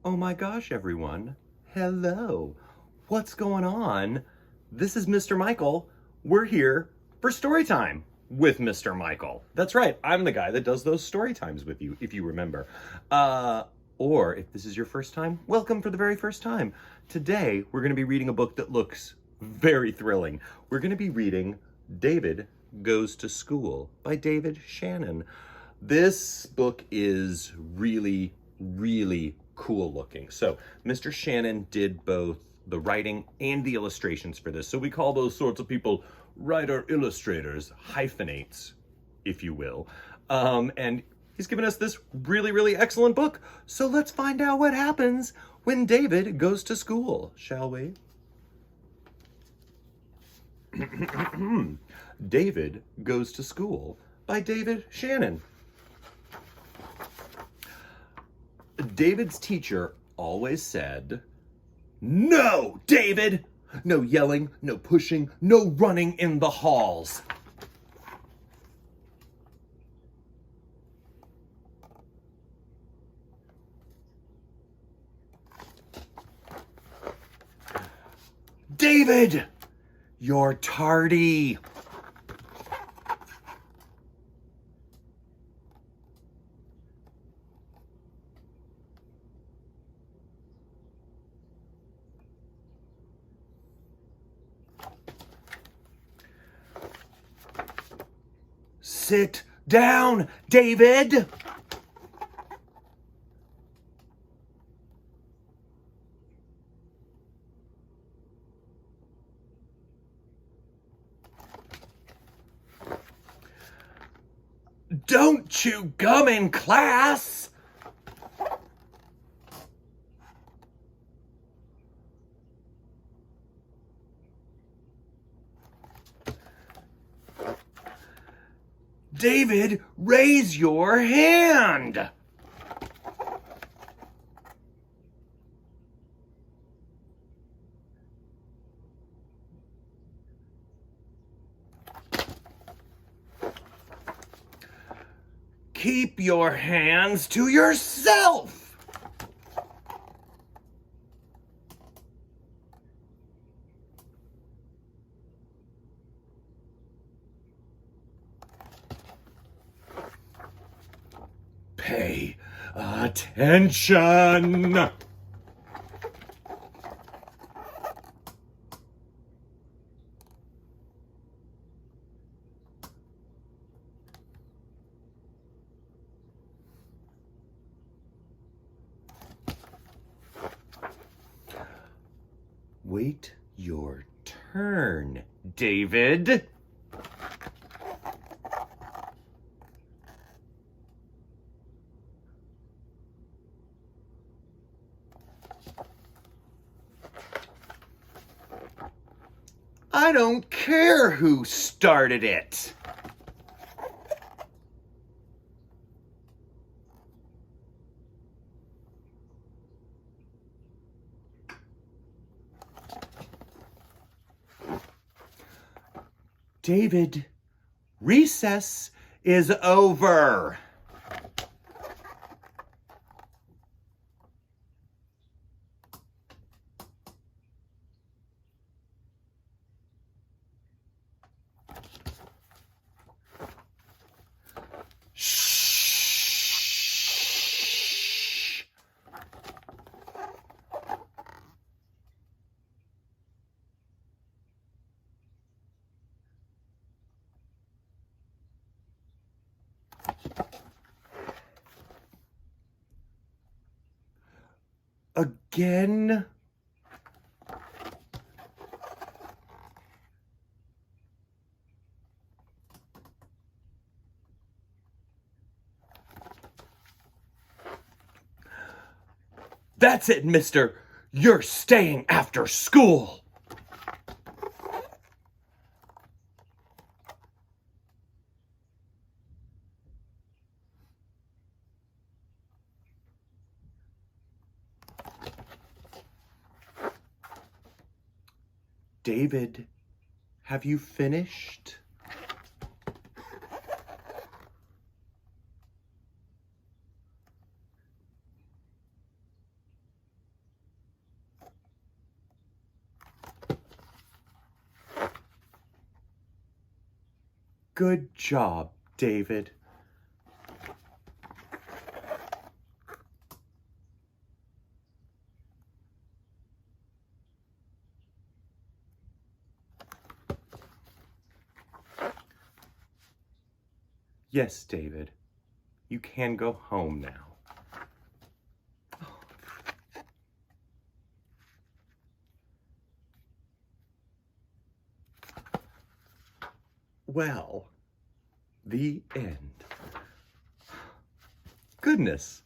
Oh my gosh, everyone. Hello. What's going on? This is Mr. Michael. We're here for story time with Mr. Michael. That's right. I'm the guy that does those story times with you, if you remember. Or if this is your first time, welcome for the very first time. Today, we're going to be reading a book that looks very thrilling. We're going to be reading David Goes to School by David Shannon. This book is really cool looking. So Mr. Shannon did both the writing and the illustrations for this. So we call those sorts of people writer illustrators, hyphenates, if you will. And he's given us this really excellent book. So let's find out what happens when David goes to school, shall we? David Goes to School by David Shannon. David's teacher always said, "No, David! No yelling, no pushing, no running in the halls." "David, you're tardy." "Sit down, David." "Don't chew gum in class." "David, raise your hand." "Keep your hands to yourself." "Pay attention." "Wait your turn, David." "I don't care who started it." "David, recess is over." "Shh." "Again?" "That's it, mister. You're staying after school." "David, have you finished?" Good job, David. Yes, David, you can go home now. Well, the end. Goodness.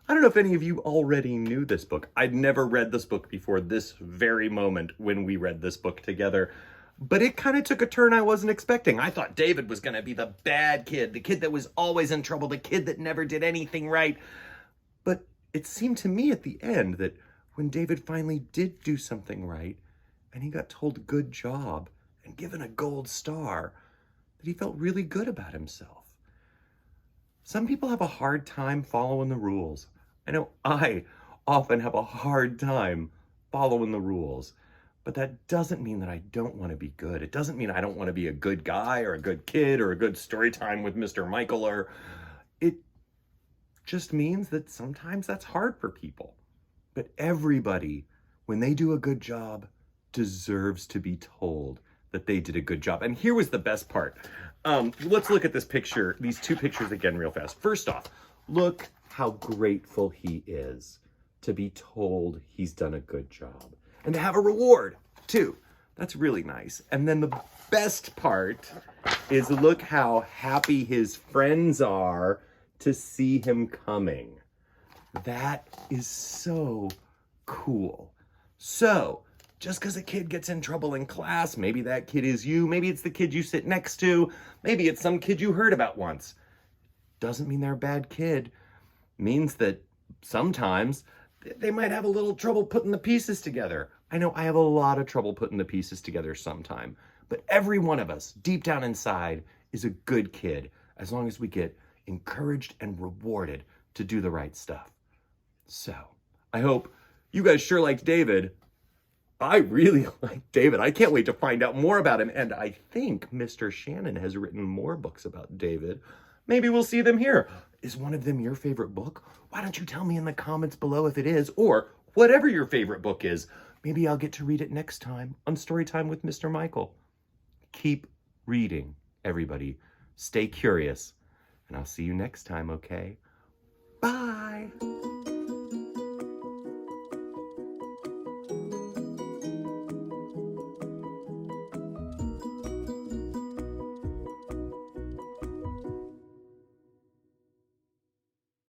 I don't know if any of you already knew this book. I'd never read this book before this very moment when we read this book together. But it kind of took a turn I wasn't expecting. I thought David was going to be the bad kid, the kid that was always in trouble, the kid that never did anything right. But it seemed to me at the end that when David finally did do something right, and he got told good job and given a gold star, that he felt really good about himself. Some people have a hard time following the rules. I know I often have a hard time following the rules, but that doesn't mean that I don't want to be good. It doesn't mean I don't want to be a good guy or a good kid or a good story time with Mr. Michael, or it just means that sometimes that's hard for people. But everybody, when they do a good job, deserves to be told that they did a good job. And here was the best part. Let's look at this picture, these two pictures again real fast. First off, look how grateful he is to be told he's done a good job and to have a reward too. That's really nice. And then the best part is look how happy his friends are to see him coming. That is so cool. So, just because a kid gets in trouble in class, maybe that kid is you, maybe it's the kid you sit next to, maybe it's some kid you heard about once. Doesn't mean they're a bad kid. Means that sometimes they might have a little trouble putting the pieces together. I know I have a lot of trouble putting the pieces together sometime, but every one of us, deep down inside, is a good kid as long as we get encouraged and rewarded to do the right stuff. So, I hope you guys sure liked David. I really like David. I can't wait to find out more about him. And I think Mr. Shannon has written more books about David. Maybe we'll see them here. Is one of them your favorite book? Why don't you tell me in the comments below if it is, or whatever your favorite book is. Maybe I'll get to read it next time on Storytime with Mr. Michael. Keep reading, everybody. Stay curious. And I'll see you next time, okay? Bye.